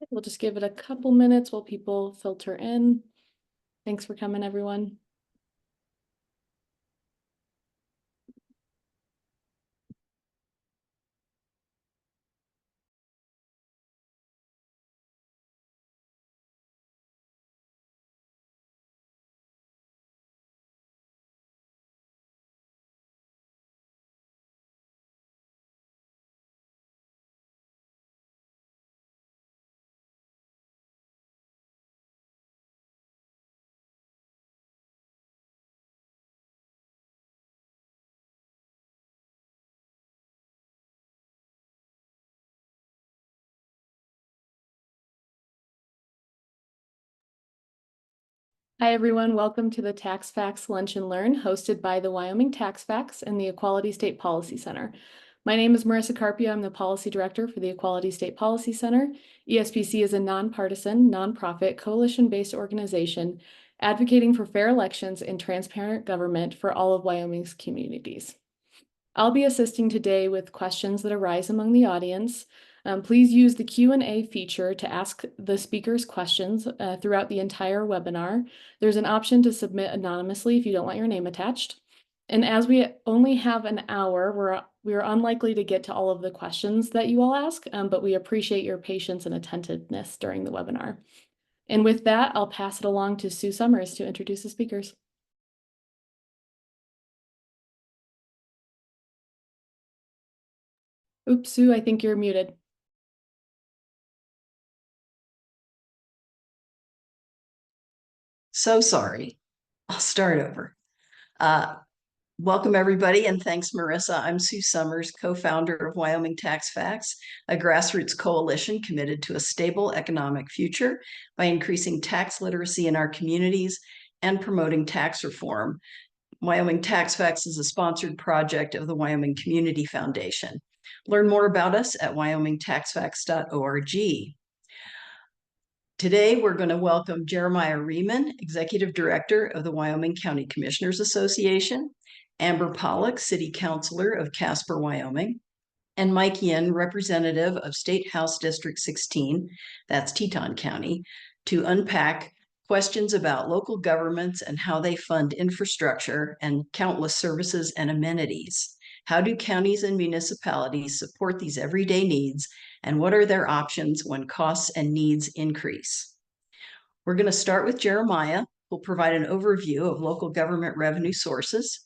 We'll just give it a couple minutes while people filter in. Thanks for coming, everyone. Hi, everyone. Welcome to the Tax Facts Lunch and Learn hosted by the Wyoming Tax Facts and the Equality State Policy Center. My name is Marissa Carpio. I'm the Policy Director for the Equality State Policy Center. ESPC is a nonpartisan, nonprofit, coalition-based organization advocating for fair elections and transparent government for all of Wyoming's communities. I'll be assisting today with questions that arise among the audience. Please use the Q&A feature to ask the speakers questions throughout the entire webinar. There's an option to submit anonymously if you don't want your name attached. And as we only have an hour, we're unlikely to get to all of the questions that you all ask, but we appreciate your patience and attentiveness during the webinar. And with that, I'll pass it along to Sue Summers to introduce the speakers. Oops, Sue, I think you're muted. So sorry. I'll start over. Welcome, everybody, and thanks, Marissa. I'm Sue Summers, co-founder of Wyoming Tax Facts, a grassroots coalition committed to a stable economic future by increasing tax literacy in our communities and promoting tax reform. Wyoming Tax Facts is a sponsored project of the Wyoming Community Foundation. Learn more about us at wyomingtaxfacts.org. Today, we're going to welcome Jerimiah Rieman, Executive Director of the Wyoming County Commissioners Association, Amber Pollock, City Councilor of Casper, Wyoming, and Mike Yin, Representative of State House District 16, that's Teton County, to unpack questions about local governments and how they fund infrastructure and countless services and amenities. How do counties and municipalities support these everyday needs, and what are their options when costs and needs increase? We're going to start with Jerimiah, who'll provide an overview of local government revenue sources.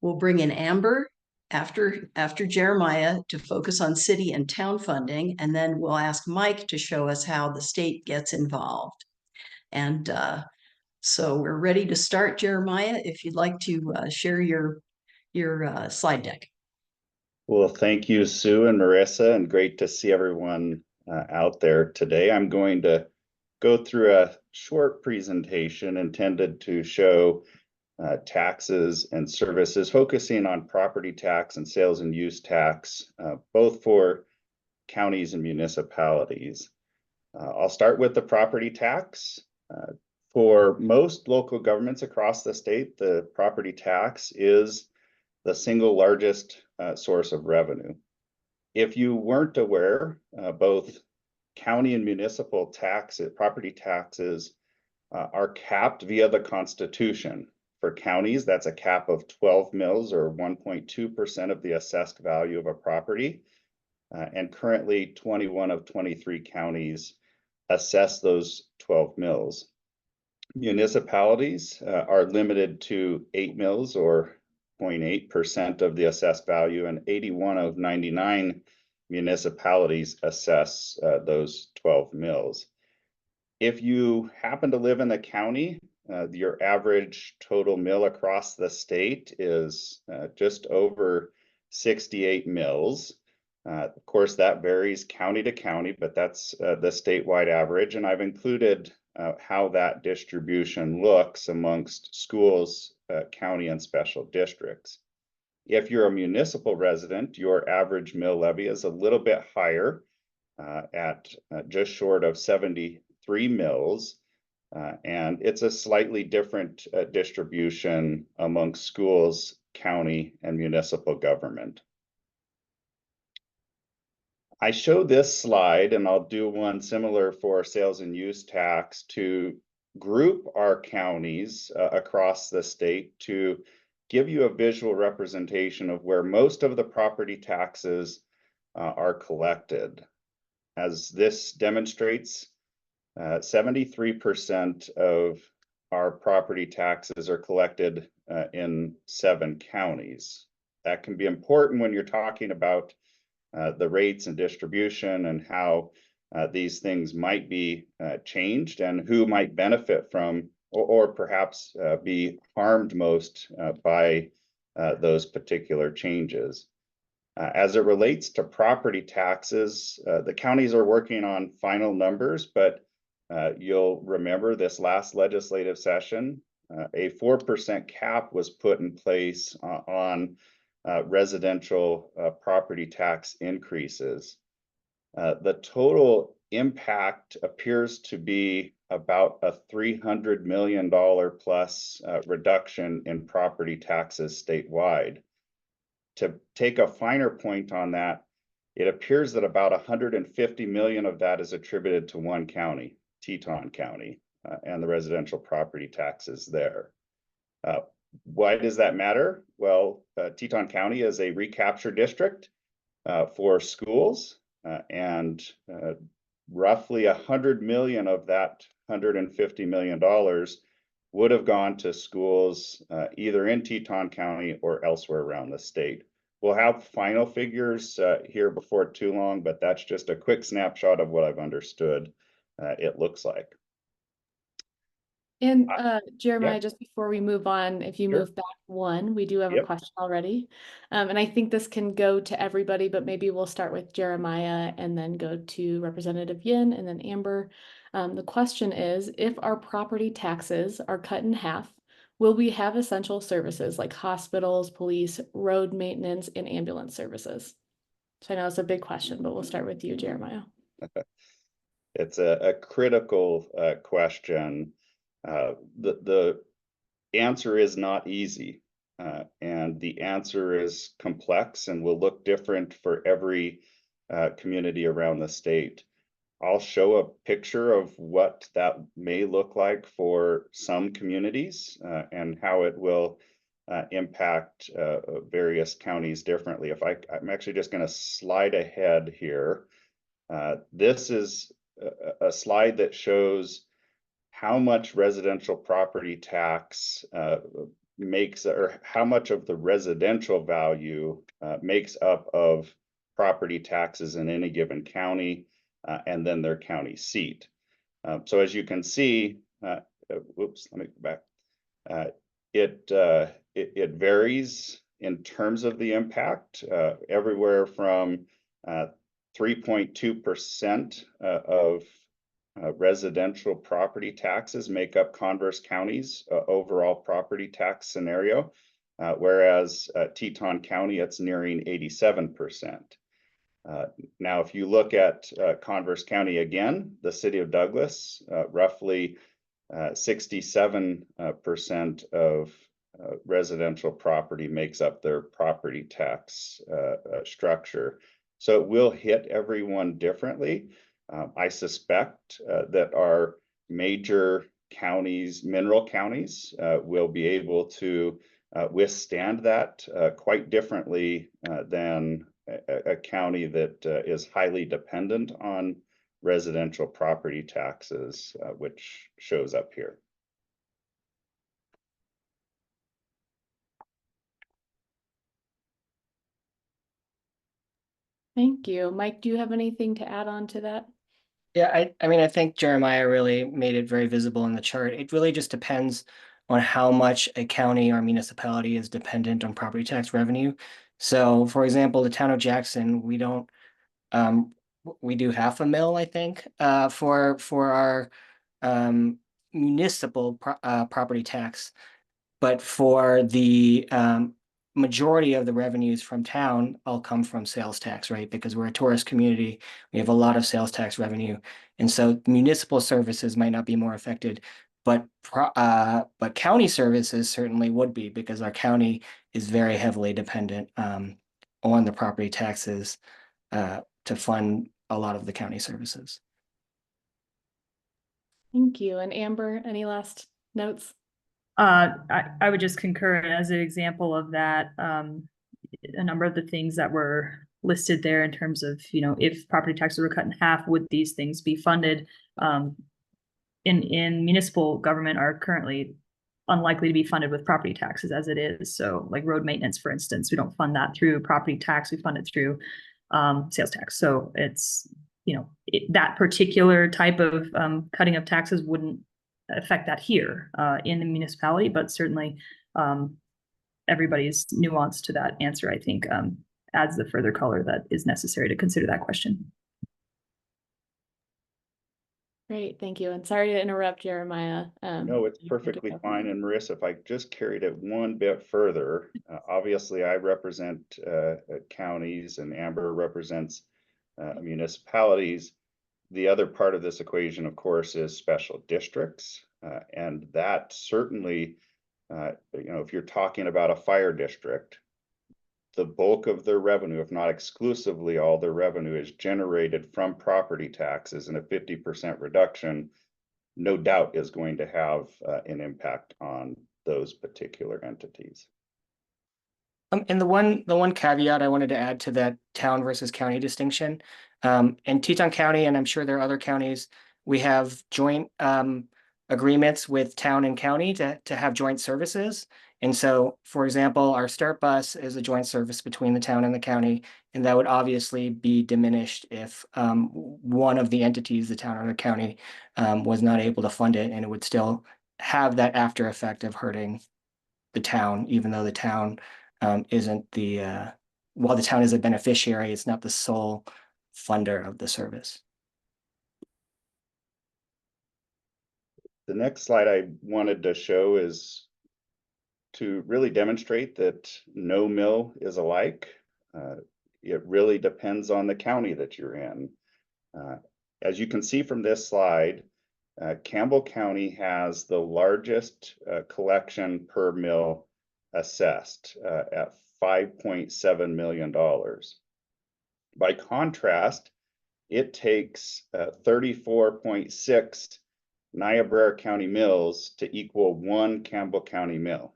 We'll bring in Amber after Jerimiah to focus on city and town funding, and then we'll ask Mike to show us how the state gets involved. And so we're ready to start, Jerimiah, if you'd like to share your slide deck. Well, thank you, Sue and Marissa, and great to see everyone out there today. I'm going to go through a short presentation intended to show taxes and services, focusing on property tax and sales and use tax, both for counties and municipalities. I'll start with the property tax. For most local governments across the state, the property tax is the single largest source of revenue. If you weren't aware, both county and municipal property taxes are capped via the Constitution. For counties, that's a cap of 12 mills or 1.2% of the assessed value of a property. And currently 21 of 23 counties assess those 12 mills. Municipalities are limited to 8 mills or 0.8% of the assessed value, and 81 of 99 municipalities assess those 12 mills. If you happen to live in the county, your average total mill across the state is just over 68 mills. Of course, that varies county to county, but that's the statewide average. And I've included how that distribution looks amongst schools, county, and special districts. If you're a municipal resident, your average mill levy is a little bit higher at just short of 73 mills. And it's a slightly different distribution amongst schools, county, and municipal government. I show this slide, and I'll do one similar for sales and use tax, to group our counties across the state to give you a visual representation of where most of the property taxes are collected. As this demonstrates, 73% of our property taxes are collected in 7 counties. That can be important when you're talking about the rates and distribution and how these things might be changed and who might benefit from or perhaps be harmed most by those particular changes. As it relates to property taxes, the counties are working on final numbers, but you'll remember this last legislative session, a 4% cap was put in place on residential property tax increases. The total impact appears to be about a $300 million plus reduction in property taxes statewide. To take a finer point on that, it appears that about 150 million of that is attributed to one county, Teton County, and the residential property taxes there. Why does that matter? Well, Teton County is a recapture district for schools, and roughly 100 million of that $150 million would have gone to schools either in Teton County or elsewhere around the state. We'll have final figures here before too long, but that's just a quick snapshot of what I've understood it looks like. And Jeremiah, Yep. just before we move on, if you Sure. move back one, we do have a Yep. question already. And I think this can go to everybody, but maybe we'll start with Jeremiah and then go to Representative Yin and then Amber. The question is, if our property taxes are cut in half, will we have essential services like hospitals, police, road maintenance, and ambulance services? So I know it's a big question, but we'll start with you, Jeremiah. It's a critical question. The answer is not easy, and the answer is complex and will look different for every community around the state. I'll show a picture of what that may look like for some communities and how it will impact various counties differently. I'm actually just going to slide ahead here. This is a slide that shows how much residential property tax makes, or how much of the residential value makes up of property taxes in any given county and then their county seat. So as you can see, whoops, let me go back. It varies in terms of the impact, everywhere from 3.2% of residential property taxes make up Converse County's overall property tax scenario, whereas Teton County, it's nearing 87%. Now, if you look at Converse County again, the city of Douglas, roughly 67% of residential property makes up their property tax structure. So it will hit everyone differently. I suspect that our major counties, mineral counties, will be able to withstand that quite differently than a county that is highly dependent on residential property taxes, which shows up here. Thank you. Mike, do you have anything to add on to that? Yeah, I mean, I think Jeremiah really made it very visible in the chart. It really just depends on how much a county or municipality is dependent on property tax revenue. So, for example, the town of Jackson, we don't, we do half a mil, I think, for our municipal property tax. But for the majority of the revenues from town all come from sales tax, right? Because we're a tourist community, we have a lot of sales tax revenue. And so municipal services might not be more affected, but county services certainly would be, because our county is very heavily dependent on the property taxes to fund a lot of the county services. Thank you. And Amber, any last notes? I would just concur as an example of that. A number of the things that were listed there in terms of, if property taxes were cut in half, would these things be funded? In municipal government are currently unlikely to be funded with property taxes as it is. So like road maintenance, for instance, we don't fund that through property tax, we fund it through sales tax. So it's, that particular type of cutting of taxes wouldn't affect that here in the municipality, but certainly everybody's nuance to that answer, I think, adds the further color that is necessary to consider that question. Great, thank you. And sorry to interrupt, Jeremiah. No, it's perfectly fine. And Marissa, if I just carried it one bit further, obviously I represent counties and Amber represents municipalities. The other part of this equation, of course, is special districts. And that certainly, if you're talking about a fire district, the bulk of their revenue, if not exclusively all their revenue, is generated from property taxes, and a 50% reduction, no doubt, is going to have an impact on those particular entities. And the one caveat I wanted to add to that town versus county distinction, in Teton County, and I'm sure there are other counties, we have joint agreements with town and county to have joint services. And so, for example, our Start Bus is a joint service between the town and the county, and that would obviously be diminished if one of the entities, the town or the county, was not able to fund it, and it would still have that after effect of hurting the town, even though the town isn't the, while the town is a beneficiary, it's not the sole funder of the service. The next slide I wanted to show is to really demonstrate that no mill is alike. It really depends on the county that you're in. As you can see from this slide, Campbell County has the largest collection per mill assessed at $5.7 million. By contrast, it takes 34.6 Niobrara County mills to equal one Campbell County mill.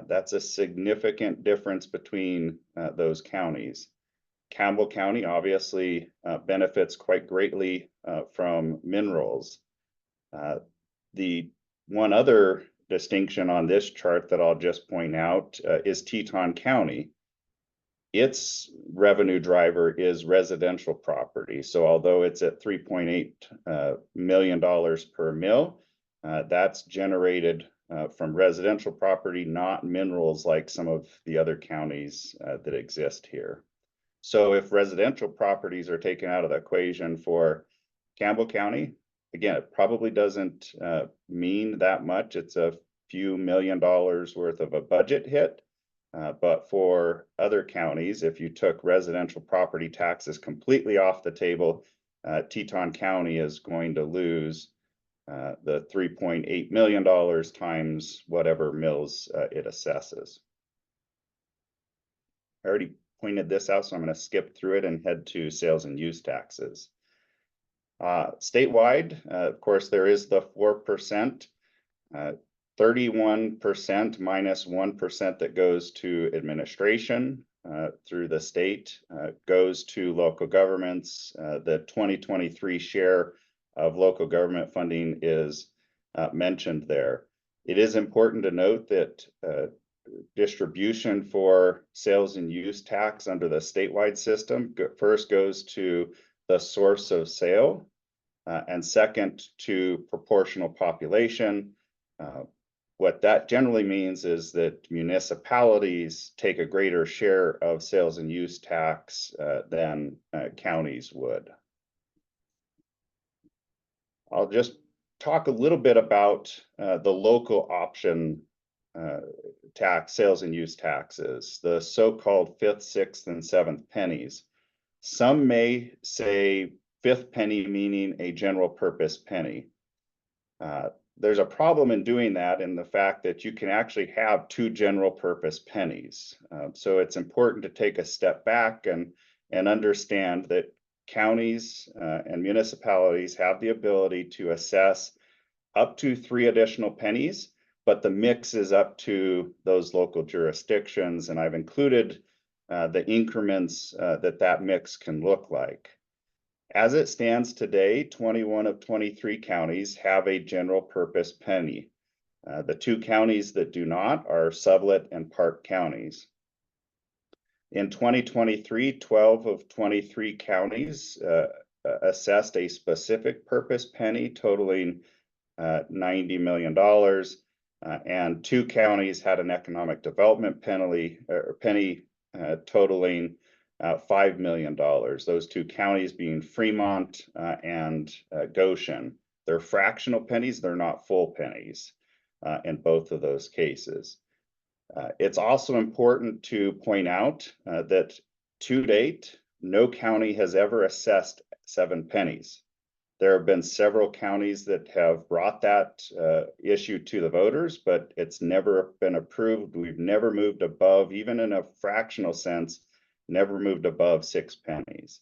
That's a significant difference between those counties. Campbell County obviously benefits quite greatly from minerals. The one other distinction on this chart that I'll just point out is Teton County. Its revenue driver is residential property. So although it's at $3.8 million per mill, that's generated from residential property, not minerals like some of the other counties that exist here. So if residential properties are taken out of the equation for Campbell County, again, it probably doesn't mean that much. It's a few $1 million worth of a budget hit. But for other counties, if you took residential property taxes completely off the table, Teton County is going to lose the $3.8 million times whatever mills it assesses. I already pointed this out, so I'm going to skip through it and head to sales and use taxes. Statewide, of course, there is the 4%. 31% minus 1% that goes to administration through the state goes to local governments. The 2023 share of local government funding is mentioned there. It is important to note that distribution for sales and use tax under the statewide system first goes to the source of sale and second to proportional population. What that generally means is that municipalities take a greater share of sales and use tax than counties would. I'll just talk a little bit about the local option tax, sales and use taxes, the so-called 5th, 6th, and 7th pennies. Some may say 5th penny meaning a general purpose penny. There's a problem in doing that in the fact that you can actually have two general purpose pennies. So it's important to take a step back and and understand that counties and municipalities have the ability to assess up to 3 additional pennies, but the mix is up to those local jurisdictions. And I've included the increments that mix can look like. As it stands today, 21 of 23 counties have a general purpose penny. The 2 counties that do not are Sublette and Park counties. In 2023, 12 of 23 counties assessed a specific purpose penny totaling $90 million, and 2 counties had an economic development penny totaling $5 million. Those 2 counties being Fremont and Goshen. They're fractional pennies, they're not full pennies in both of those cases. It's also important to point out that to date, no county has ever assessed 7 pennies. There have been several counties that have brought that issue to the voters, but it's never been approved. We've never moved above, even in a fractional sense, never moved above 6 pennies.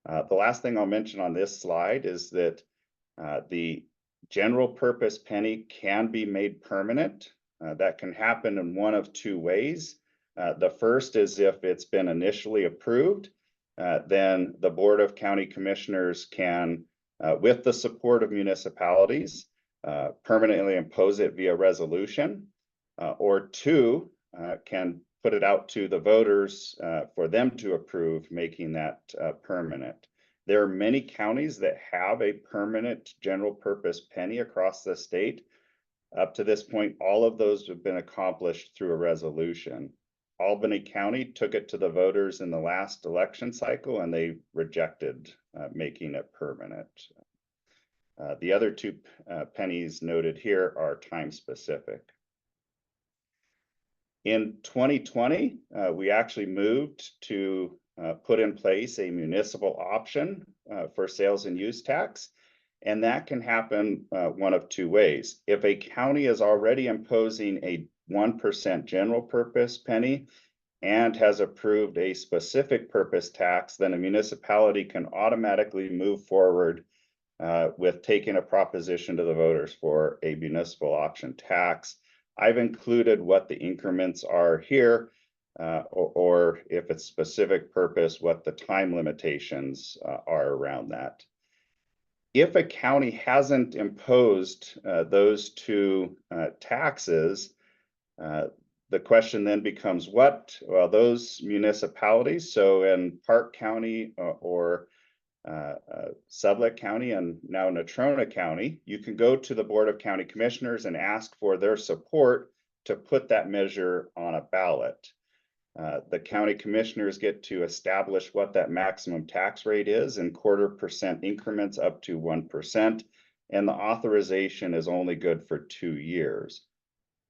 The last thing I'll mention on this slide is that the general purpose penny can be made permanent. That can happen in one of 2 ways. The first is if it's been initially approved, then the Board of County Commissioners can, with the support of municipalities, permanently impose it via resolution, or 2, can put it out to the voters for them to approve, making that permanent. There are many counties that have a permanent general purpose penny across the state. Up to this point, all of those have been accomplished through a resolution. Albany County took it to the voters in the last election cycle, and they rejected making it permanent. The other 2 pennies noted here are time specific. In 2020, we actually moved to put in place a municipal option for sales and use tax. And that can happen one of 2 ways. If a county is already imposing a 1% general purpose penny and has approved a specific purpose tax, then a municipality can automatically move forward with taking a proposition to the voters for a municipal option tax. I've included what the increments are here, or if it's specific purpose, what the time limitations are around that. If a county hasn't imposed those 2 taxes, the question then becomes what? Well, those municipalities, so in Park County or Sublette County and now Natrona County, you can go to the Board of County Commissioners and ask for their support to put that measure on a ballot. The county commissioners get to establish what that maximum tax rate is in 0.25% increments up to 1%, and the authorization is only good for 2 years.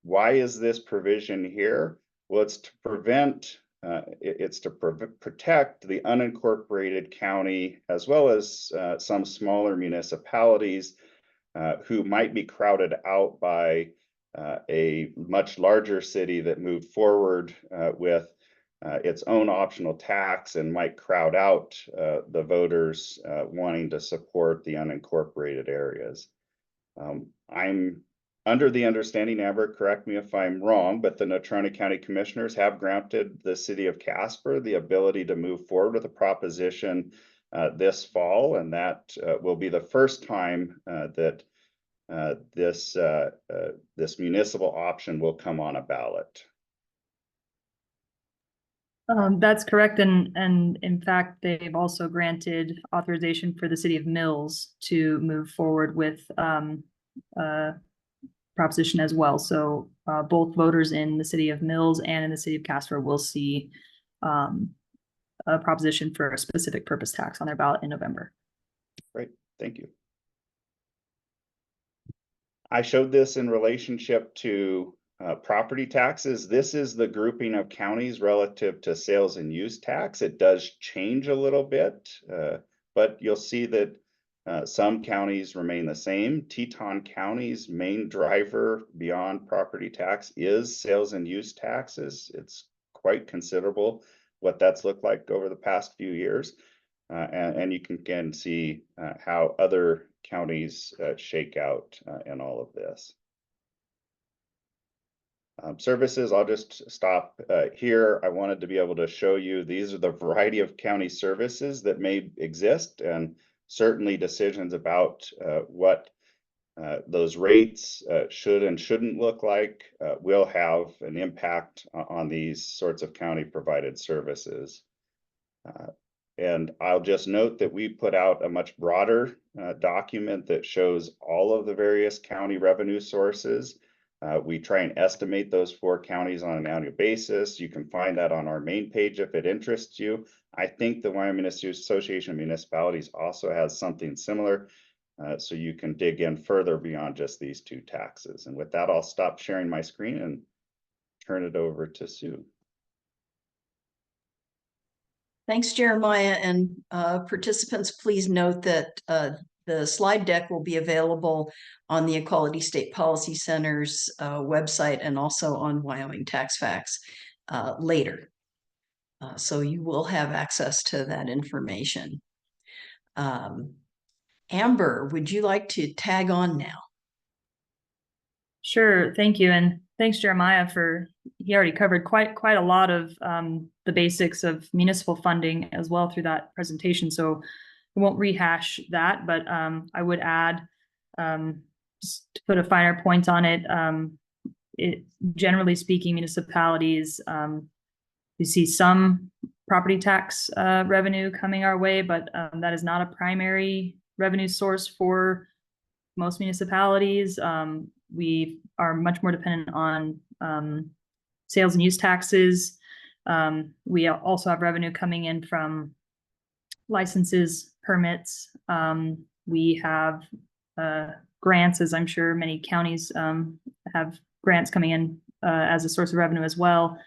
Why is this provision here? Well, it's to protect the unincorporated county as well as some smaller municipalities who might be crowded out by a much larger city that moved forward with its own optional tax and might crowd out the voters wanting to support the unincorporated areas. I'm under the understanding, Amber, correct me if I'm wrong, but the Natrona County Commissioners have granted the city of Casper the ability to move forward with a proposition this fall, and that will be the first time that this municipal option will come on a ballot. That's correct, and in fact, they've also granted authorization for the city of Mills to move forward with proposition as well. So both voters in the city of Mills and in the city of Casper will see a proposition for a specific purpose tax on their ballot in November. Great, thank you. I showed this in relationship to property taxes. This is the grouping of counties relative to sales and use tax. It does change a little bit, but you'll see that some counties remain the same. Teton County's main driver beyond property tax is sales and use taxes. It's quite considerable. what that's looked like over the past few years. And you can again see how other counties shake out in all of this. Services, I'll just stop here. I wanted to be able to show you these are the variety of county services that may exist, and certainly decisions about what those rates should and shouldn't look like will have an impact on these sorts of county provided services. And I'll just note that we put out a much broader document that shows all of the various county revenue sources. We try and estimate those 4 counties on an annual basis. You can find that on our main page if it interests you. I think the Wyoming Association of Municipalities also has something similar, so you can dig in further beyond just these 2 taxes. And with that, I'll stop sharing my screen and turn it over to Sue. Thanks, Jeremiah. And participants, please note that the slide deck will be available on the Equality State Policy Center's website and also on Wyoming Tax Facts later. So you will have access to that information. Amber, would you like to tag on now? Sure, thank you, and thanks Jeremiah he already covered quite a lot of the basics of municipal funding as well through that presentation, so I won't rehash that, but I would add, just to put a finer point on it, generally speaking, municipalities, you see some property tax revenue coming our way, but that is not a primary revenue source for most municipalities. We are much more dependent on sales and use taxes. We also have revenue coming in from licenses, permits. We have grants, as I'm sure many counties have grants coming in as a source of revenue as well.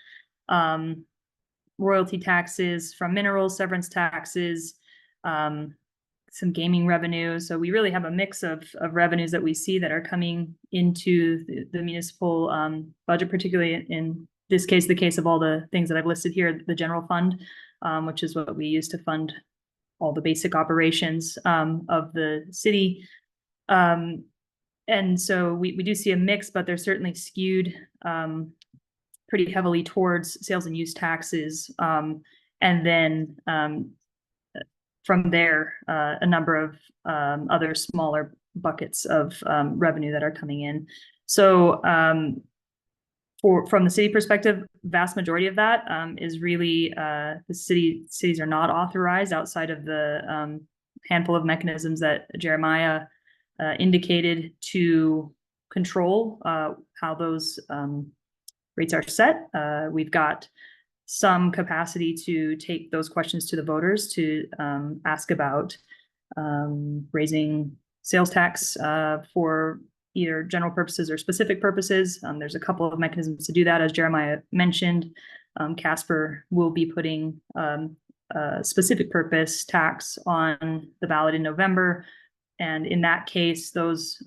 Royalty taxes from minerals, severance taxes, some gaming revenue. So we really have a mix of revenues that we see that are coming into the municipal budget, particularly in this case, the case of all the things that I've listed here, the general fund, which is what we use to fund all the basic operations of the city. And so we do see a mix, but they're certainly skewed pretty heavily towards sales and use taxes. And then from there, a number of other smaller buckets of revenue that are coming in. So from the city perspective, vast majority of that is really the cities are not authorized outside of the handful of mechanisms that Jeremiah indicated to control how those rates are set. We've got some capacity to take those questions to the voters to ask about raising sales tax for either general purposes or specific purposes. There's a couple of mechanisms to do that. As Jeremiah mentioned, Casper will be putting a specific purpose tax on the ballot in November. And in that case, those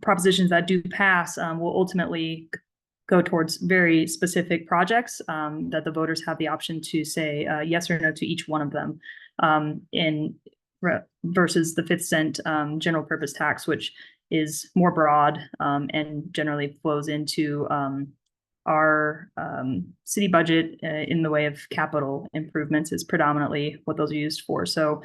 propositions that do pass will ultimately go towards very specific projects that the voters have the option to say yes or no to each one of them, versus the 5th cent general purpose tax, which is more broad and generally flows into our city budget in the way of capital improvements is predominantly what those are used for. So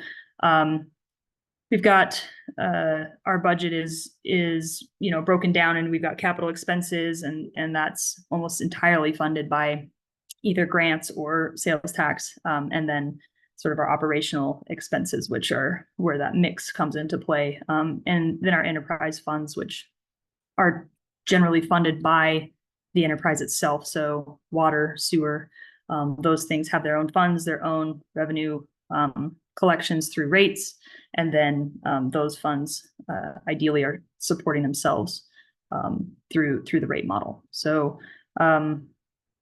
we've got our budget is broken down, and we've got capital expenses, and that's almost entirely funded by either grants or sales tax, and then sort of our operational expenses, which are where that mix comes into play, and then our enterprise funds, which are generally funded by the enterprise itself. So water, sewer, those things have their own funds, their own revenue collections through rates, and then those funds ideally are supporting themselves through the rate model. So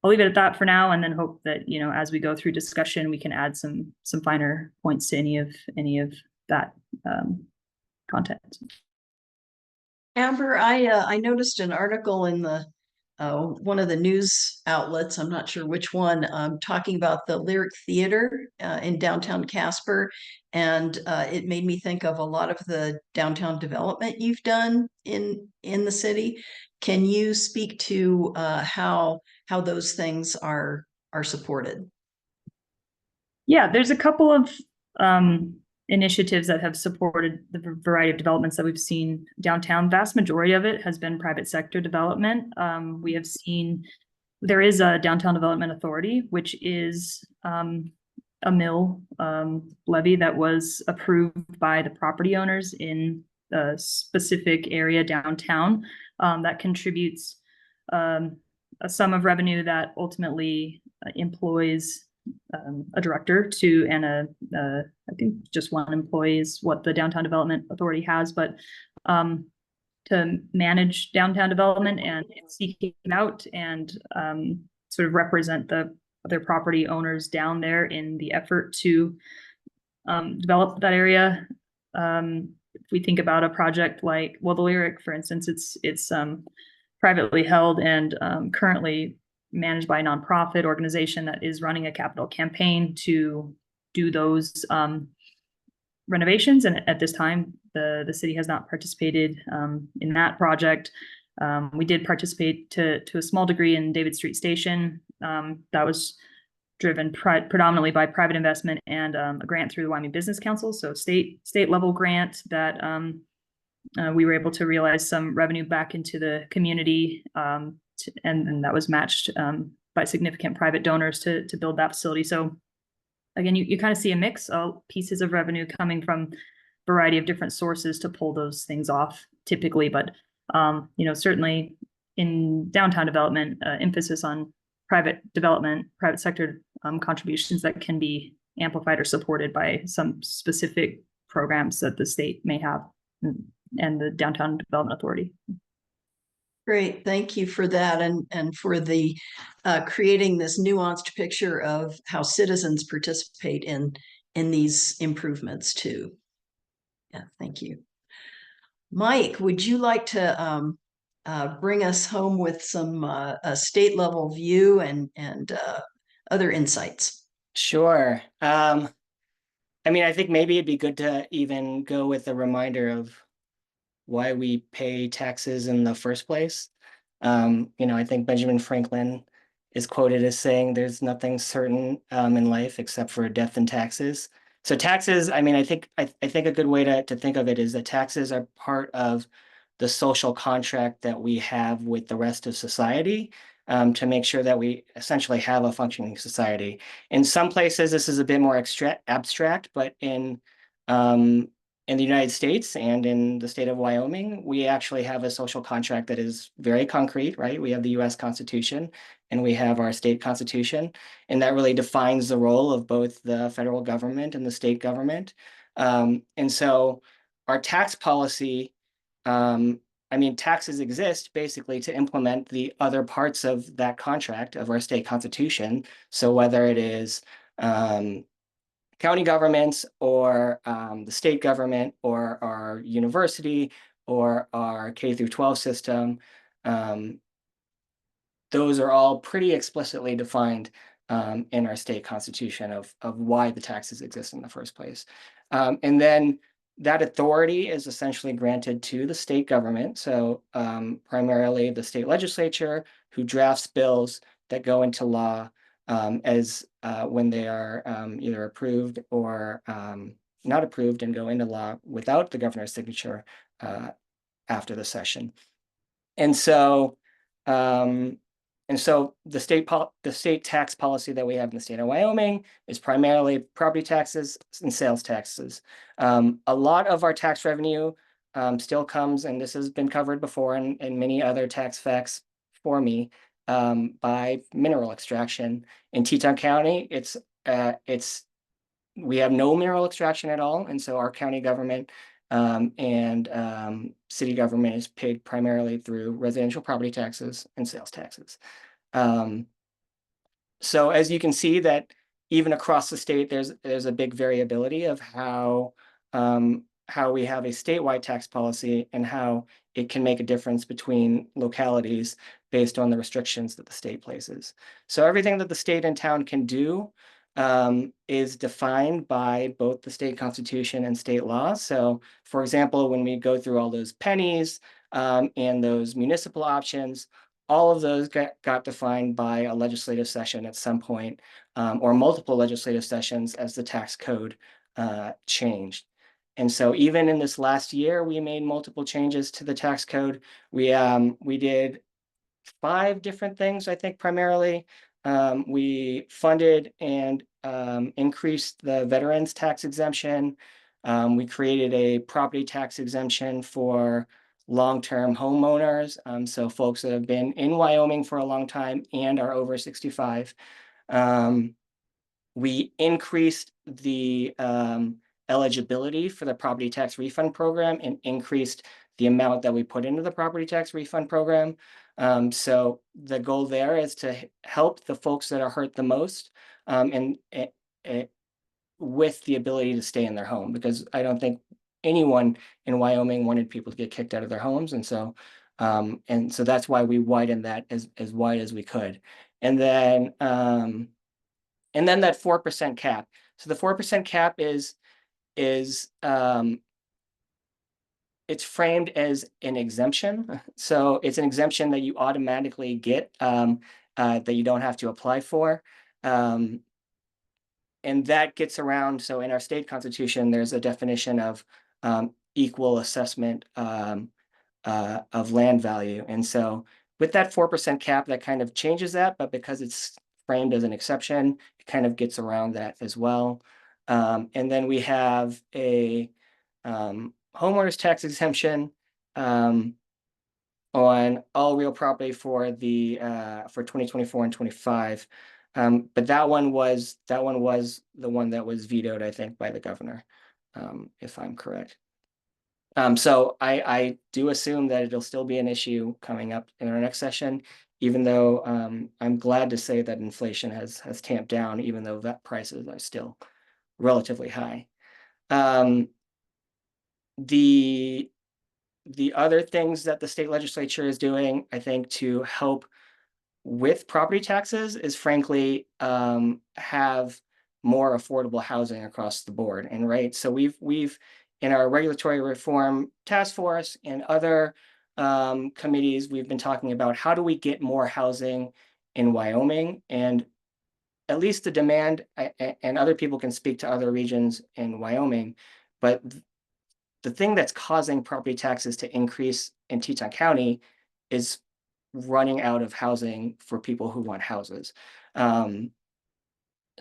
I'll leave it at that for now, and then hope that as we go through discussion, we can add some finer points to any of that content. Amber, I noticed an article in the one of the news outlets, I'm not sure which one, talking about the Lyric Theater in downtown Casper. And it made me think of a lot of the downtown development you've done in the city. Can you speak to how those things are supported? Yeah, there's a couple of initiatives that have supported the variety of developments that we've seen downtown. Vast majority of it has been private sector development. We have seen there is a downtown development authority, which is a mill levy that was approved by the property owners in a specific area downtown that contributes a sum of revenue that ultimately employs a director to and I think just one employee is what the Downtown Development Authority has, but to manage downtown development and seek it out and sort of represent the other property owners down there in the effort to develop that area. If we think about a project like, well, the Lyric, for instance, it's privately held and currently managed by a nonprofit organization that is running a capital campaign to do those renovations. And at this time, the city has not participated in that project. We did participate to a small degree in David Street Station. That was driven predominantly by private investment and a grant through the Wyoming Business Council. So state level grant that we were able to realize some revenue back into the community. And that was matched by significant private donors to build that facility. So again, you kind of see a mix of pieces of revenue coming from a variety of different sources to pull those things off typically. But, certainly in downtown development, emphasis on private development, private sector contributions that can be amplified or supported by some specific programs that the state may have and the Downtown Development Authority. Great, thank you for that, and for the creating this nuanced picture of how citizens participate in these improvements too. Yeah, thank you. Mike, would you like to bring us home with some a state level view and other insights? Sure. I think maybe it'd be good to even go with a reminder of why we pay taxes in the first place. I think Benjamin Franklin is quoted as saying there's nothing certain in life except for death and taxes. So taxes, I think a good way to think of it is that taxes are part of the social contract that we have with the rest of society to make sure that we essentially have a functioning society. In some places, this is a bit more abstract, but in the United States and in the state of Wyoming, we actually have a social contract that is very concrete, right? We have the US Constitution and we have our state constitution, and that really defines the role of both the federal government and the state government. And so our tax policy, taxes exist basically to implement the other parts of that contract of our state constitution. So whether it is county governments or the state government or our university or our K through 12 system, those are all pretty explicitly defined in our state constitution of why the taxes exist in the first place. And then that authority is essentially granted to the state government. So primarily the state legislature, who drafts bills that go into law when they are either approved or not approved and go into law without the governor's signature after the session. And so the state tax policy that we have in the state of Wyoming is primarily property taxes and sales taxes. A lot of our tax revenue still comes, and this has been covered before in many other tax facts for me, by mineral extraction. In Teton County, we have no mineral extraction at all, and so our county government and city government is paid primarily through residential property taxes and sales taxes. So as you can see that even across the state, there's a big variability of how we have a statewide tax policy and how it can make a difference between localities. based on the restrictions that the state places. So everything that the state and town can do is defined by both the state constitution and state law. So, for example, when we go through all those pennies and those municipal options, all of those got defined by a legislative session at some point, or multiple legislative sessions as the tax code changed. And so even in this last year, we made multiple changes to the tax code. We did 5 different things, I think, primarily. We funded and increased the veterans tax exemption. We created a property tax exemption for long-term homeowners. So folks that have been in Wyoming for a long time and are over 65. We increased the eligibility for the property tax refund program and increased the amount that we put into the property tax refund program. So the goal there is to help the folks that are hurt the most and with the ability to stay in their home, because I don't think anyone in Wyoming wanted people to get kicked out of their homes. And so that's why we widened that as wide as we could. And then that 4% cap. So the 4% cap is it's framed as an exemption. So it's an exemption that you automatically get that you don't have to apply for. And that gets around, so in our state constitution, there's a definition of equal assessment of land value. And so with that 4% cap, that kind of changes that, but because it's framed as an exception, it kind of gets around that as well. And then we have a homeowners tax exemption on all real property for 2024 and 25. But that one was the one that was vetoed, I think, by the governor, if I'm correct. So I do assume that it'll still be an issue coming up in our next session, even though I'm glad to say that inflation has tamped down, even though vet prices are still relatively high. The other things that the state legislature is doing, I think, to help with property taxes is frankly have more affordable housing across the board. And right, so we've in our regulatory reform task force and other committees, we've been talking about how do we get more housing in Wyoming, and at least the demand, and other people can speak to other regions in Wyoming, but the thing that's causing property taxes to increase in Teton County is running out of housing for people who want houses.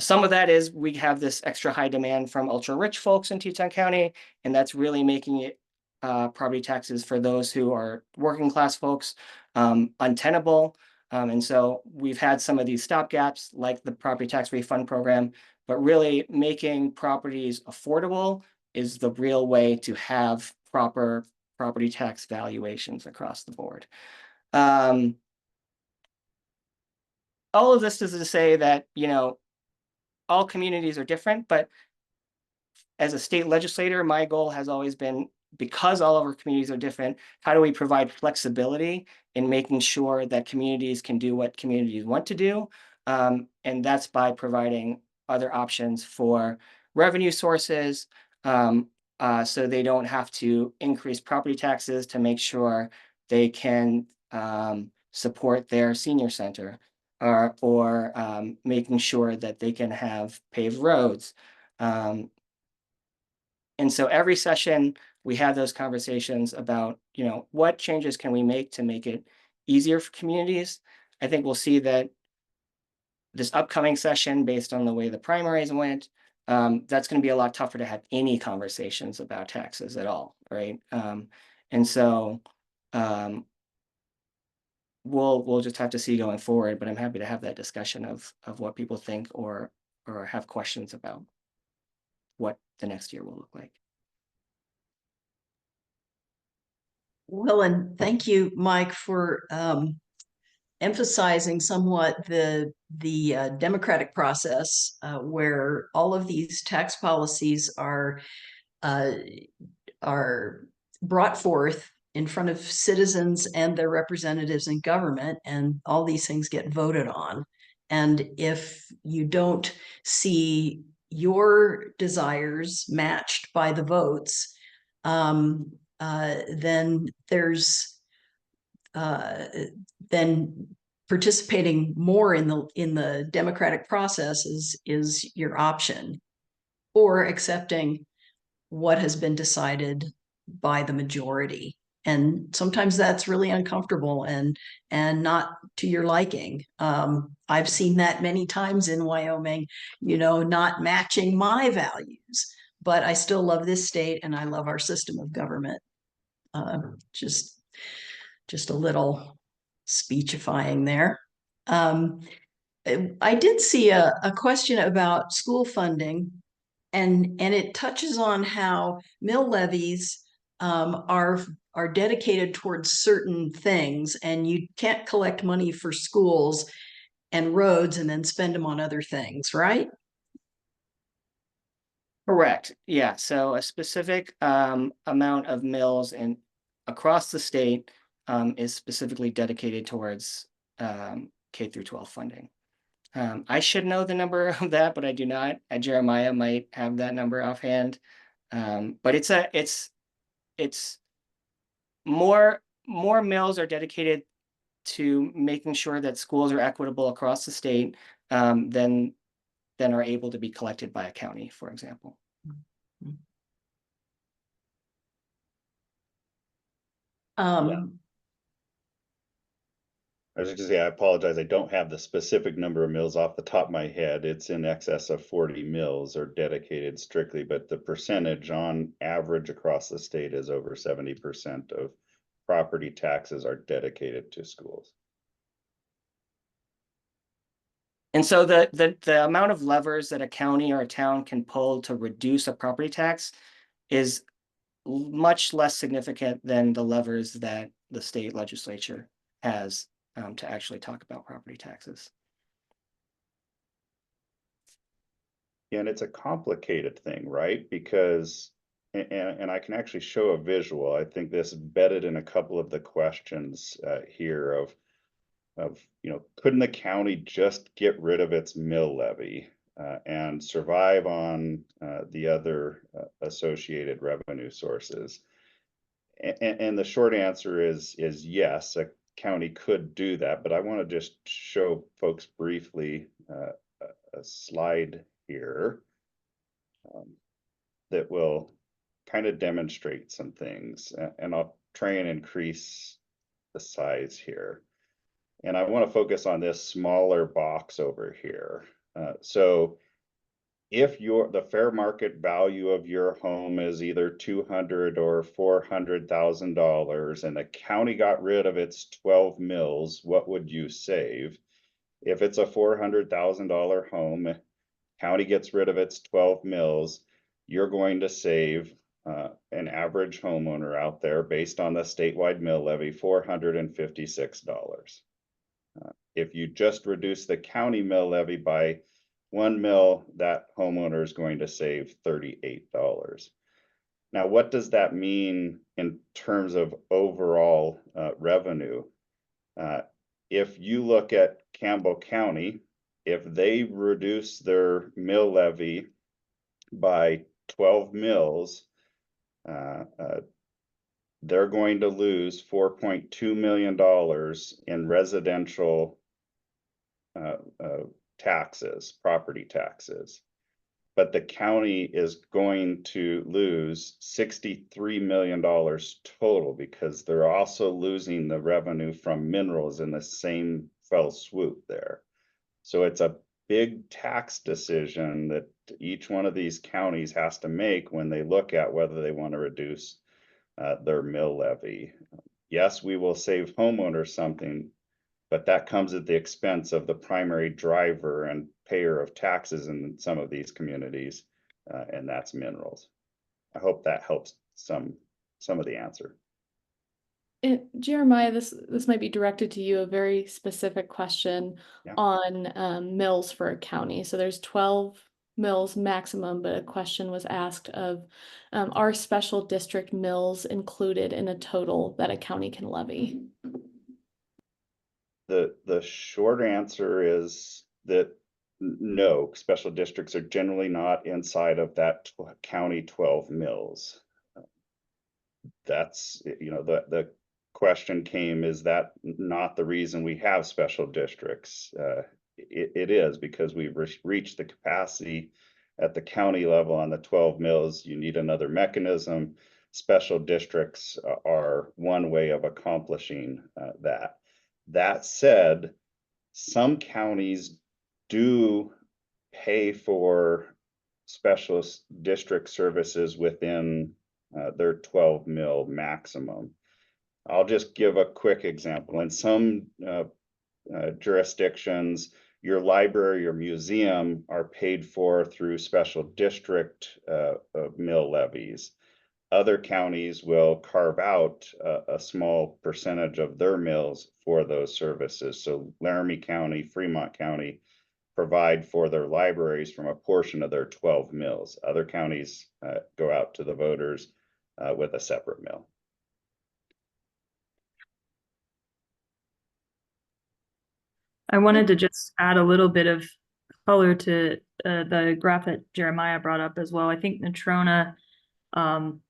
Some of that is we have this extra high demand from ultra rich folks in Teton County, and that's really making it property taxes for those who are working class folks untenable. And so we've had some of these stopgaps like the property tax refund program, but really making properties affordable is the real way to have proper property tax valuations across the board. All of this is to say that, you know, all communities are different, but as a state legislator, my goal has always been, because all of our communities are different, how do we provide flexibility in making sure that communities can do what communities want to do? And that's by providing other options for revenue sources, so they don't have to increase property taxes to make sure they can support their senior center, or making sure that they can have paved roads. And so every session we have those conversations about, you know, what changes can we make to make it easier for communities. I think we'll see that this upcoming session, based on the way the primaries went, that's going to be a lot tougher to have any conversations about taxes at all, right? And so we'll just have to see going forward, but I'm happy to have that discussion of what people think or have questions about what the next year will look like. Well, and thank you, Mike, for emphasizing somewhat the democratic process where all of these tax policies are brought forth in front of citizens and their representatives in government, and all these things get voted on. And if you don't see your desires matched by the votes, then then participating more in the democratic process is your option, or accepting what has been decided by the majority. And sometimes that's really uncomfortable and not to your liking. I've seen that many times in Wyoming, not matching my values, but I still love this state and I love our system of government. Just a little speechifying there. I did see a question about school funding, and it touches on how mill levies are dedicated towards certain things, and you can't collect money for schools and roads and then spend them on other things, right? Correct. Yeah. So a specific amount of mills across the state is specifically dedicated towards K through 12 funding. I should know the number of that, but I do not. Jeremiah might have that number offhand. But it's more mills are dedicated to making sure that schools are equitable across the state than are able to be collected by a county, for example. I was just gonna say, I apologize. I don't have the specific number of mills off the top of my head. It's in excess of 40 mills are dedicated strictly, but the percentage on average across the state is over 70% of property taxes are dedicated to schools. And so the amount of levers that a county or a town can pull to reduce a property tax is much less significant than the levers that the state legislature has to actually talk about property taxes. Yeah, and it's a complicated thing, right? Because, and I can actually show a visual. I think this embedded in a couple of the questions here of, couldn't the county just get rid of its mill levy and survive on the other associated revenue sources? And the short answer is yes, a county could do that, but I want to just show folks briefly a slide here that will kind of demonstrate some things, and I'll try and increase the size here. And I want to focus on this smaller box over here. So if the fair market value of your home is either $200,000 or $400,000 and the county got rid of its 12 mills, what would you save? If it's a $400,000 home, county gets rid of its 12 mills, you're going to save an average homeowner out there, based on the statewide mill levy, $456. If you just reduce the county mill levy by 1 mill, that homeowner is going to save $38. Now, what does that mean in terms of overall revenue? If you look at Campbell County, if they reduce their mill levy by 12 mills, they're going to lose $4.2 million in residential taxes, property taxes. But the county is going to lose $63 million total, because they're also losing the revenue from minerals in the same fell swoop there. So it's a big tax decision that each one of these counties has to make when they look at whether they want to reduce their mill levy. Yes, we will save homeowners something, but that comes at the expense of the primary driver and payer of taxes in some of these communities, and that's minerals. I hope that helps some of the answer. Jeremiah, this might be directed to you, a very specific question on mills for a county. So there's 12 mills maximum, but a question was asked of, are special district mills included in a total that a county can levy? The short answer is that no, special districts are generally not inside of that county 12 mills. That's, the question came, is that not the reason we have special districts? It is, because we've reached the capacity at the county level on the 12 mills. You need another mechanism. Special districts are one way of accomplishing that. That said, some counties do pay for special district services within their 12 mil maximum. I'll just give a quick example. In some jurisdictions, your library or museum are paid for through special district mill levies. Other counties will carve out a small percentage of their mills for those services. So Laramie County, Fremont County provide for their libraries from a portion of their 12 mills. Other counties go out to the voters with a separate mill. I wanted to just add a little bit of color to the graph that Jeremiah brought up as well. I think Natrona,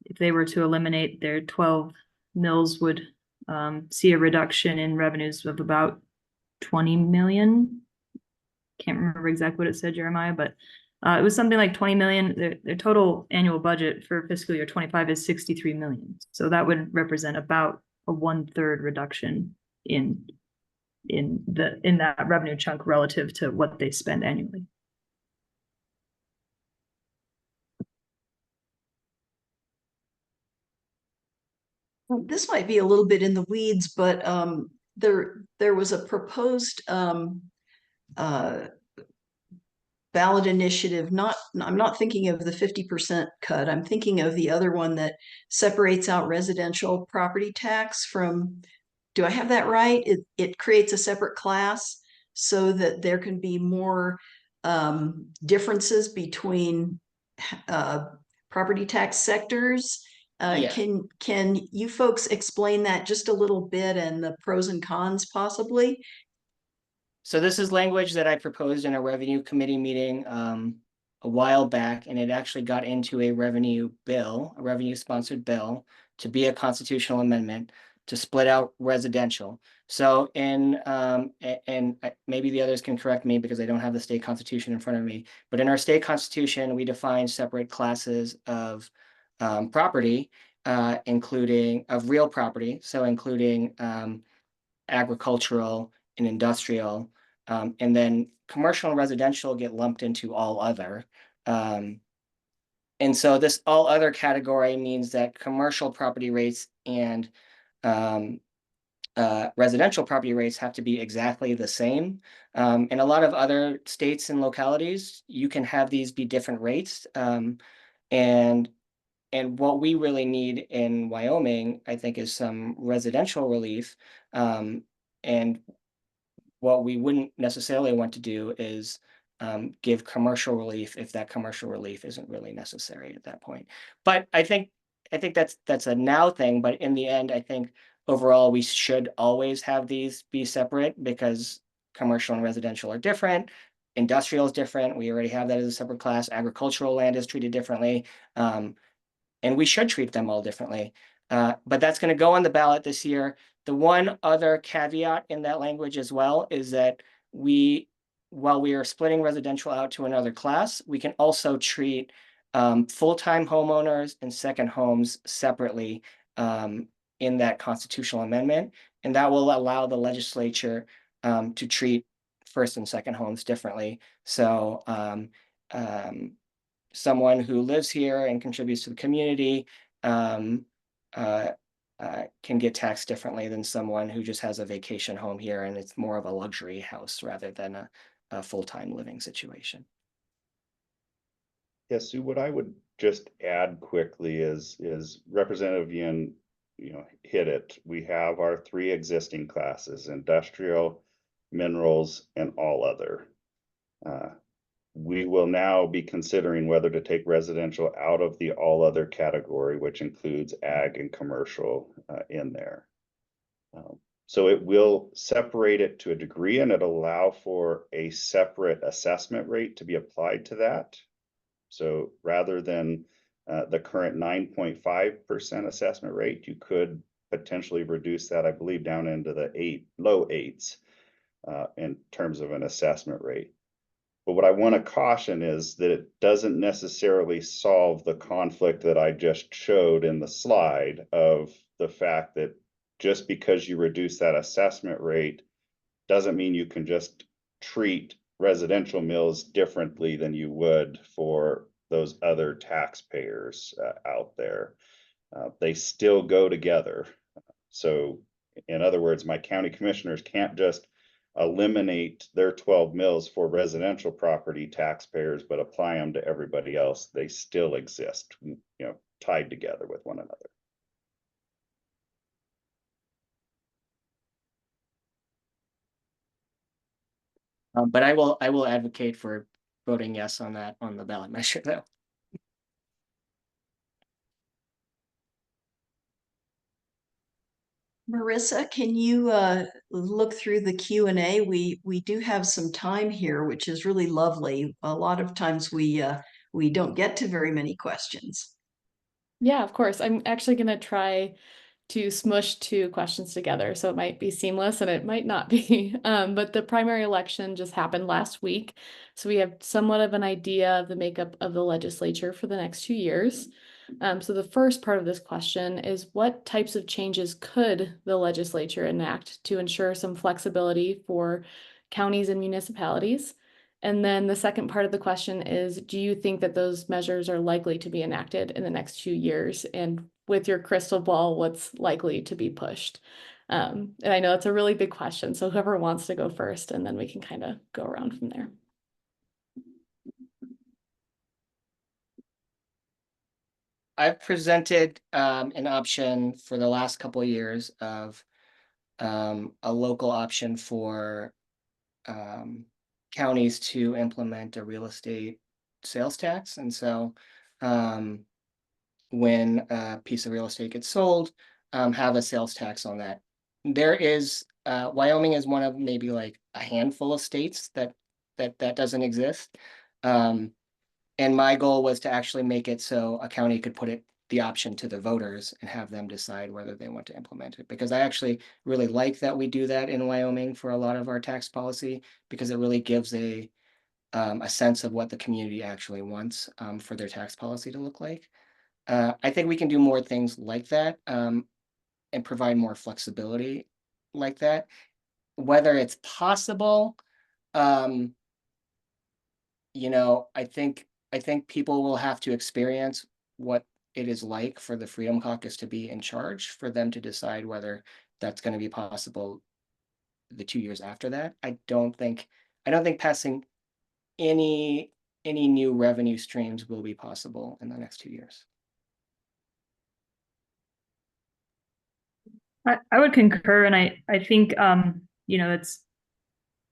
if they were to eliminate their 12 mills, would see a reduction in revenues of about 20 million. Can't remember exactly what it said, Jeremiah, but it was something like 20 million. Their total annual budget for fiscal year 25 is 63 million. So that would represent about a 1/3 reduction in that revenue chunk relative to what they spend annually. This might be a little bit in the weeds, but there was a proposed ballot initiative. I'm not thinking of the 50% cut. I'm thinking of the other one that separates out residential property tax from. Do I have that right? It creates a separate class so that there can be more differences between property tax sectors. Yeah. Can you folks explain that just a little bit and the pros and cons possibly? So this is language that I proposed in a revenue committee meeting a while back, and it actually got into a revenue sponsored bill to be a constitutional amendment to split out residential. So and maybe the others can correct me because I don't have the state constitution in front of me, but in our state constitution, we define separate classes of property, including of real property. So including agricultural and industrial, and then commercial and residential get lumped into all other. And so this all other category means that commercial property rates and residential property rates have to be exactly the same. In a lot of other states and localities, you can have these be different rates. And what we really need in Wyoming, I think, is some residential relief. And what we wouldn't necessarily want to do is give commercial relief if that commercial relief isn't really necessary at that point. But I think that's a now thing. But in the end, I think overall we should always have these be separate because commercial and residential are different. Industrial is different. We already have that as a separate class. Agricultural land is treated differently. And we should treat them all differently. But that's going to go on the ballot this year. The one other caveat in that language as well is that while we are splitting residential out to another class, we can also treat full-time homeowners and second homes separately in that constitutional amendment. And that will allow the legislature to treat first and second homes differently. So someone who lives here and contributes to the community can get taxed differently than someone who just has a vacation home here and it's more of a luxury house rather than a full-time living situation. Yes, Sue, what I would just add quickly is Representative Yin, hit it. We have our 3 existing classes: industrial, minerals, and all other. we will now be considering whether to take residential out of the all other category, which includes ag and commercial in there. So it will separate it to a degree, and it'll allow for a separate assessment rate to be applied to that. So rather than the current 9.5% assessment rate, you could potentially reduce that, I believe, down into the low eights in terms of an assessment rate. But what I want to caution is that it doesn't necessarily solve the conflict that I just showed in the slide of the fact that just because you reduce that assessment rate doesn't mean you can just treat residential mills differently than you would for those other taxpayers out there. They still go together. So in other words, my county commissioners can't just eliminate their 12 mills for residential property taxpayers, but apply them to everybody else. They still exist, tied together with one another. But I will advocate for voting yes on that on the ballot measure, though. Marissa, can you look through the Q&A? We do have some time here, which is really lovely. A lot of times we don't get to very many questions. Yeah, of course. I'm actually going to try to smush two questions together, so it might be seamless and it might not be. But the primary election just happened last week, so we have somewhat of an idea of the makeup of the legislature for the next 2 years. So the first part of this question is, what types of changes could the legislature enact to ensure some flexibility for counties and municipalities? And then the second part of the question is, do you think that those measures are likely to be enacted in the next 2 years? And with your crystal ball, what's likely to be pushed? And I know it's a really big question, so whoever wants to go first, and then we can kind of go around from there. I've presented an option for the last couple of years of a local option for counties to implement a real estate sales tax. And so when a piece of real estate gets sold, have a sales tax on that. There is Wyoming is one of maybe like a handful of states that doesn't exist. And my goal was to actually make it so a county could put the option to the voters and have them decide whether they want to implement it. Because I actually really like that we do that in Wyoming for a lot of our tax policy, because it really gives a sense of what the community actually wants for their tax policy to look like. I think we can do more things like that and provide more flexibility like that. Whether it's possible, I think people will have to experience what it is like for the Freedom Caucus to be in charge for them to decide whether that's going to be possible the 2 years after that. I don't think passing any new revenue streams will be possible in the next 2 years. I would concur, and I think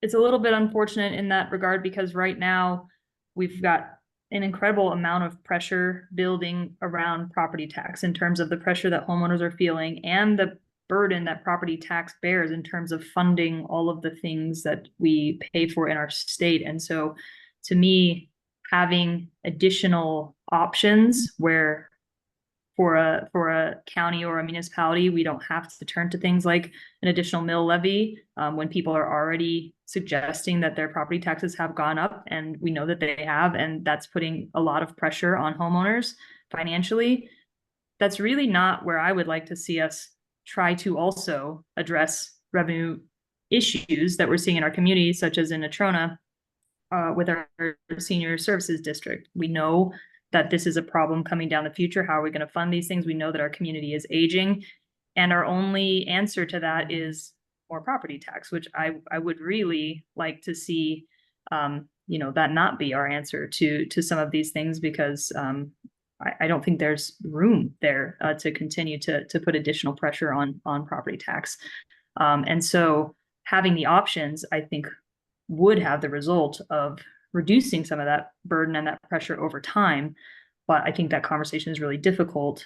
it's a little bit unfortunate in that regard, because right now we've got an incredible amount of pressure building around property tax in terms of the pressure that homeowners are feeling and the burden that property tax bears in terms of funding all of the things that we pay for in our state. And so to me, having additional options where for a county or a municipality, we don't have to turn to things like an additional mill levy when people are already suggesting that their property taxes have gone up, and we know that they have, and that's putting a lot of pressure on homeowners financially. That's really not where I would like to see us try to also address revenue issues that we're seeing in our community, such as in Natrona with our senior services district. We know that this is a problem coming down the future. How are we going to fund these things? We know that our community is aging, and our only answer to that is more property tax, which I would really like to see, that not be our answer to some of these things, because I don't think there's room there to continue to put additional pressure on property tax. And so having the options, I think, would have the result of reducing some of that burden and that pressure over time. But I think that conversation is really difficult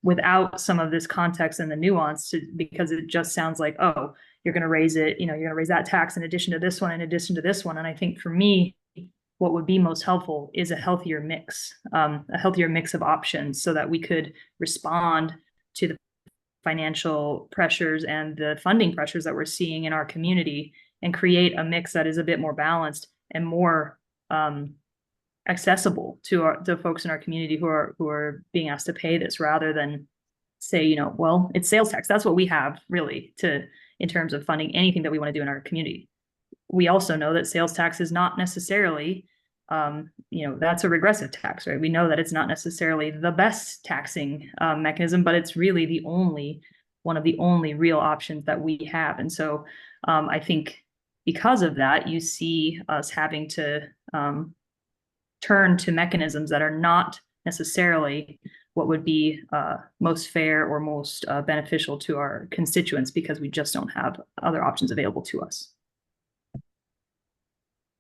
without some of this context and the nuance, because it just sounds like, oh, you're going to raise it, you're going to raise that tax in addition to this one, in addition to this one. And I think for me, what would be most helpful is a healthier mix of options, so that we could respond to the financial pressures and the funding pressures that we're seeing in our community, and create a mix that is a bit more balanced and more accessible to the folks in our community who are being asked to pay this, rather than say, well, it's sales tax. That's what we have really in terms of funding anything that we want to do in our community. We also know that sales tax is not necessarily, that's a regressive tax, right? We know that it's not necessarily the best taxing mechanism, but it's really one of the only real options that we have. And so I think because of that, you see us having to turn to mechanisms that are not necessarily what would be most fair or most beneficial to our constituents, because we just don't have other options available to us.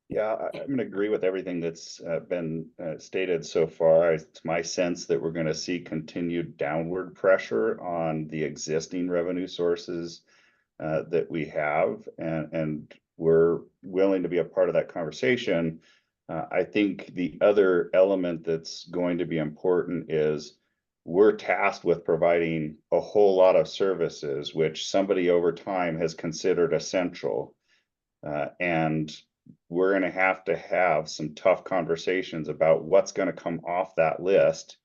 Yeah, I'm going to agree with everything that's been stated so far. It's my sense that we're going to see continued downward pressure on the existing revenue sources that we have, and we're willing to be a part of that conversation. I think the other element that's going to be important is we're tasked with providing a whole lot of services, which somebody over time has considered essential. And we're going to have some tough conversations about what's going to come off that list.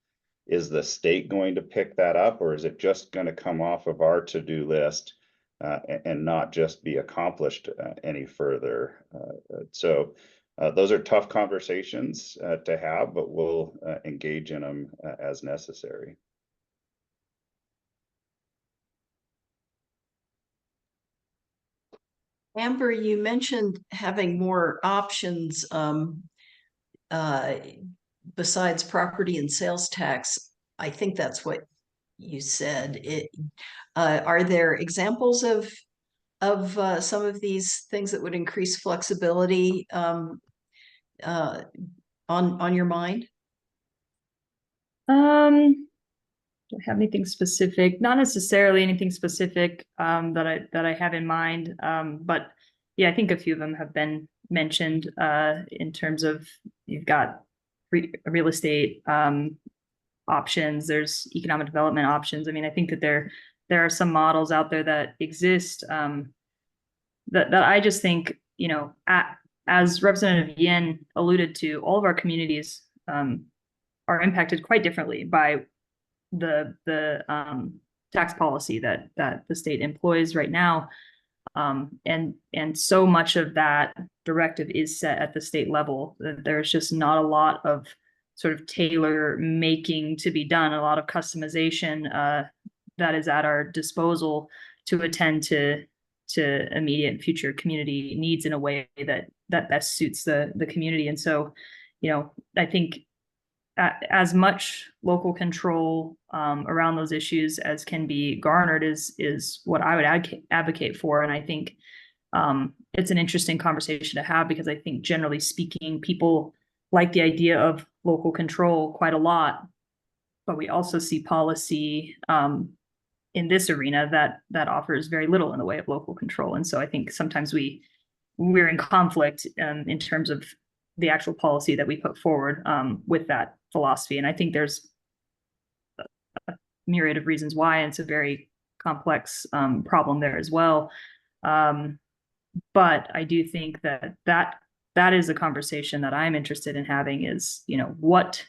Is the state going to pick that up, or is it just going to come off of our to-do list and not just be accomplished any further? So those are tough conversations to have, but we'll engage in them as necessary. Amber, you mentioned having more options besides property and sales tax. I think that's what you said. Are there examples of some of these things that would increase flexibility on your mind? Do I have anything specific? Not necessarily anything specific that I have in mind. But yeah, I think a few of them have been mentioned in terms of, you've got real estate options, there's economic development options. I mean, I think that there are some models out there that exist that I just think, as Representative Yin alluded to, all of our communities are impacted quite differently by the tax policy that the state employs right now, and so much of that directive is set at the state level that there's just not a lot of sort of tailor making to be done, a lot of customization that is at our disposal to attend to immediate and future community needs in a way that best suits the community. And so, I think as much local control around those issues as can be garnered is what I would advocate for. And I think it's an interesting conversation to have, because I think generally speaking, people like the idea of local control quite a lot, but we also see policy in this arena that offers very little in the way of local control. And so I think sometimes we're in conflict in terms of the actual policy that we put forward with that philosophy. And I think there's a myriad of reasons why, and it's a very complex problem there as well. But I do think that is a conversation that I'm interested in having, is, what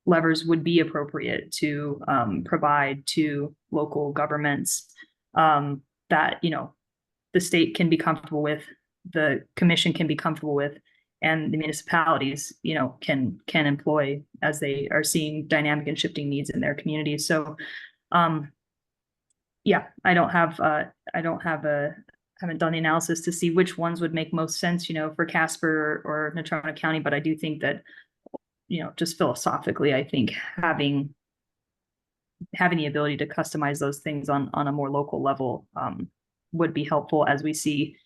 levers would be appropriate to provide to local governments that, the state can be comfortable with, the commission can be comfortable with, and the municipalities, can employ as they are seeing dynamic and shifting needs in their communities. So, yeah, I haven't done the analysis to see which ones would make most sense, for Casper or Teton County, but I do think that, just philosophically, I think having the ability to customize those things on a more local level would be helpful, as we see,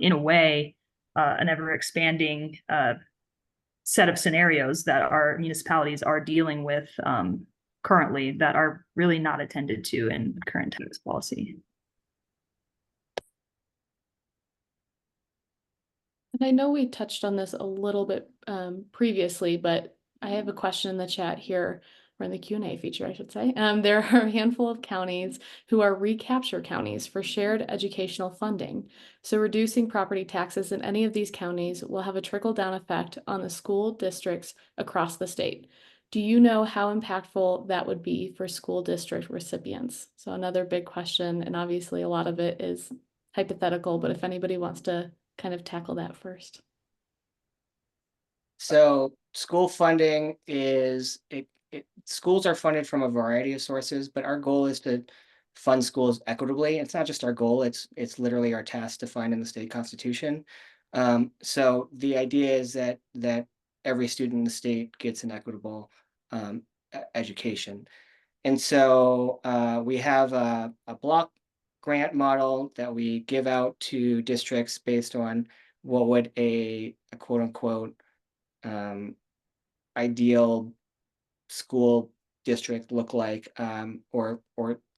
in a way, an ever expanding set of scenarios that our municipalities are dealing with currently that are really not attended to in current tax policy. And I know we touched on this a little bit previously, but I have a question in the chat here, or in the Q&A feature, I should say. There are a handful of counties who are recapture counties for shared educational funding. So reducing property taxes in any of these counties will have a trickle-down effect on the school districts across the state. Do you know how impactful that would be for school district recipients? So another big question, and obviously a lot of it is hypothetical, but if anybody wants to kind of tackle that first. So school funding is, schools are funded from a variety of sources, but our goal is to fund schools equitably. It's not just our goal, it's literally our task defined in the state constitution. So the idea is that every student in the state gets an equitable education. And so we have a block grant model that we give out to districts based on what would a quote unquote ideal school district look like, or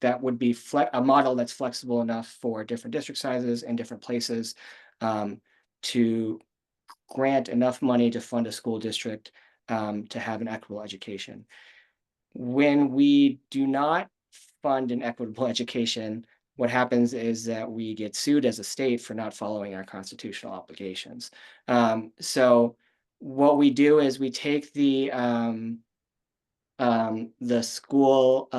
that would be a model that's flexible enough for different district sizes and different places to grant enough money to fund a school district to have an equitable education. When we do not fund an equitable education, what happens is that we get sued as a state for not following our constitutional obligations. So what we do is we take the school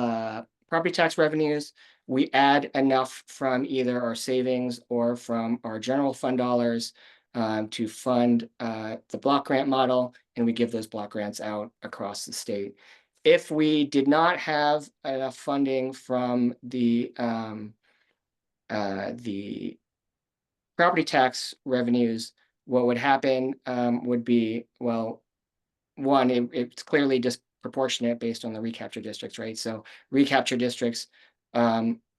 property tax revenues, we add enough from either our savings or from our general fund dollars to fund the block grant model, and we give those block grants out across the state. If we did not have enough funding from the property tax revenues, what would happen would be, well, one, it's clearly disproportionate based on the recapture districts, right? So recapture districts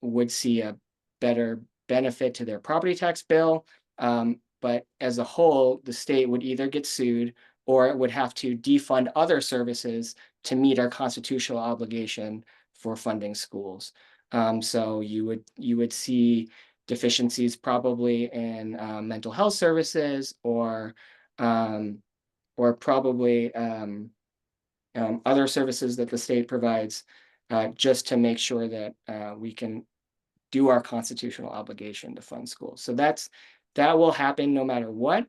would see a better benefit to their property tax bill, but as a whole, the state would either get sued or it would have to defund other services to meet our constitutional obligation for funding schools. So you would see deficiencies probably in mental health services or probably other services that the state provides, just to make sure that we can do our constitutional obligation to fund schools. So that will happen no matter what.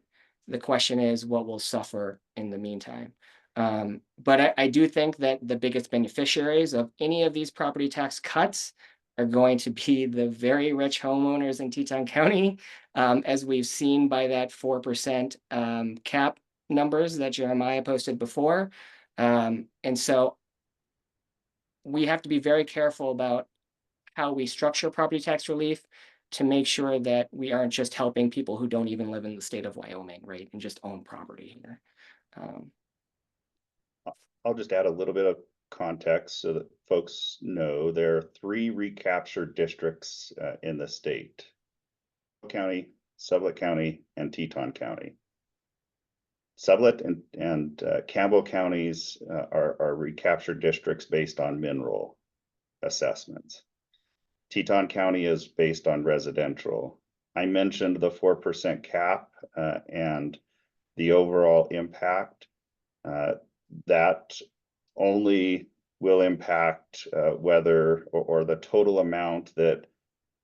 The question is what will suffer in the meantime. But I do think that the biggest beneficiaries of any of these property tax cuts are going to be the very rich homeowners in Teton County, as we've seen by that 4% cap numbers that Jeremiah posted before. And so we have to be very careful about how we structure property tax relief to make sure that we aren't just helping people who don't even live in the state of Wyoming, right, and just own property here. I'll just add a little bit of context so that folks know there are 3 recapture districts in the state: County, Sublette County, and Teton County. Sublette and Campbell counties are recapture districts based on mineral assessments. Teton County is based on residential. I mentioned the 4% cap and the overall impact. That only will impact whether or the total amount that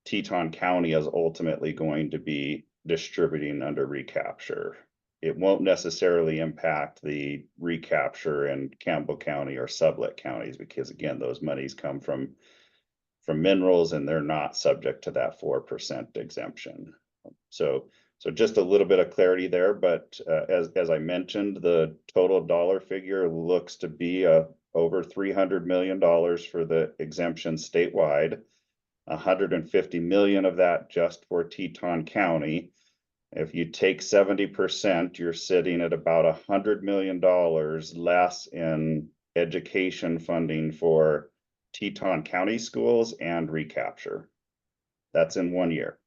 Teton County is ultimately going to be distributing under recapture. It won't necessarily impact the recapture in Campbell County or Sublette counties, because again, those monies come from minerals and they're not subject to that 4% exemption. So just a little bit of clarity there, but as I mentioned, the total dollar figure looks to be over $300 million for the exemption statewide, 150 million of that just for Teton County. If you take 70%, you're sitting at about $100 million less in education funding for Teton County schools and recapture. That's in 1 year.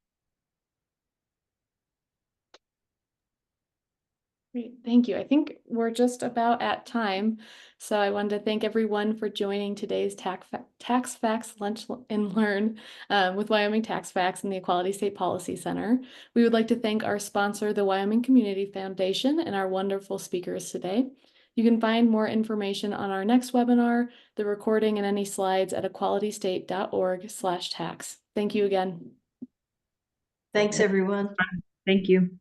Great, thank you. I think we're just about at time. So I wanted to thank everyone for joining today's Tax Facts Lunch and Learn with Wyoming Tax Facts and the Equality State Policy Center. We would like to thank our sponsor, the Wyoming Community Foundation, and our wonderful speakers today. You can find more information on our next webinar, the recording, and any slides at equalitystate.org/tax. Thank you again. Thanks, everyone. Thank you.